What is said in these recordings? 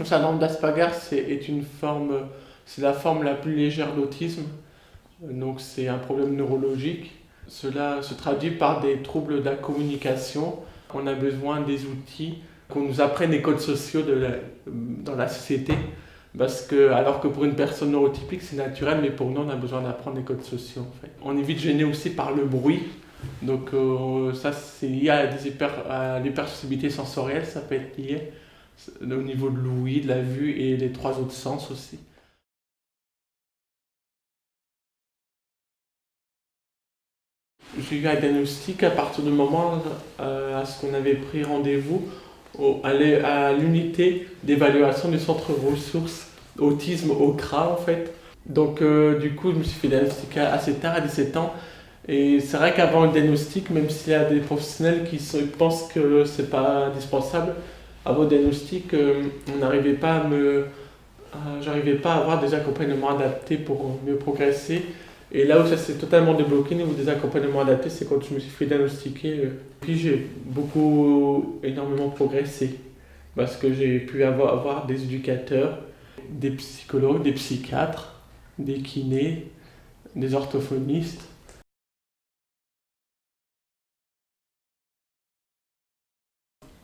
Le syndrome d'Asperger, c'est la forme la plus légère d'autisme, donc c'est un problème neurologique. Cela se traduit par des troubles de la communication. On a besoin des outils, qu'on nous apprenne les codes sociaux dans la société, alors que pour une personne neurotypique c'est naturel, mais pour nous on a besoin d'apprendre les codes sociaux en fait. On est vite gêné aussi par le bruit, donc ça c'est lié à l'hypersensibilité sensorielle, ça peut être lié au niveau de l'ouïe, de la vue et les trois autres sens aussi. J'ai eu un diagnostic à partir du moment à ce qu'on avait pris rendez-vous à l'unité d'évaluation du centre ressources autisme au CRA en fait. Donc du coup je me suis fait diagnostiquer assez tard, à 17 ans. Et c'est vrai qu'avant le diagnostic, même s'il y a des professionnels pensent que c'est pas indispensable, avant le diagnostic, j'arrivais pas à avoir des accompagnements adaptés pour mieux progresser. Et là où ça s'est totalement débloqué au niveau des accompagnements adaptés, c'est quand je me suis fait diagnostiquer. Puis j'ai énormément progressé. Parce que j'ai pu avoir des éducateurs, des psychologues, des psychiatres, des kinés, des orthophonistes.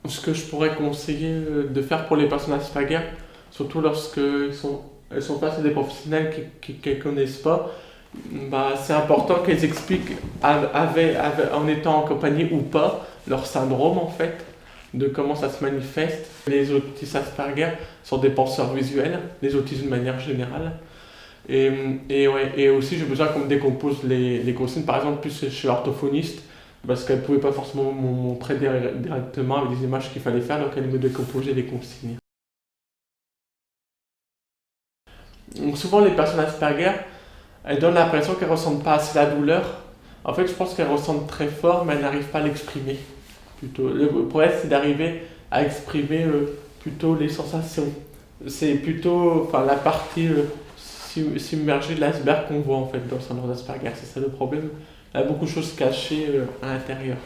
Ce que je pourrais conseiller de faire pour les personnes Asperger, surtout lorsqu'elles sont face à des professionnels qui ne connaissent pas, c'est important qu'elles expliquent en étant accompagnées ou pas leur syndrome en fait, de comment ça se manifeste. Les autistes Asperger sont des penseurs visuels, les autistes de manière générale. Et aussi j'ai besoin qu'on me décompose les consignes, par exemple plus chez l'orthophoniste, parce qu'elle ne pouvait pas forcément me montrer directement avec des images qu'il fallait faire, donc elle me décomposait les consignes. Donc souvent les personnes Asperger, elles donnent l'impression qu'elles ne ressentent pas assez la douleur. En fait, je pense qu'elles ressentent très fort, mais elles n'arrivent pas à l'exprimer. Plutôt. Le problème, c'est d'arriver à exprimer plutôt les sensations. C'est plutôt la partie submergée de l'iceberg qu'on voit en fait dans le syndrome d'Asperger. C'est ça le problème. Il y a beaucoup de choses cachées à l'intérieur.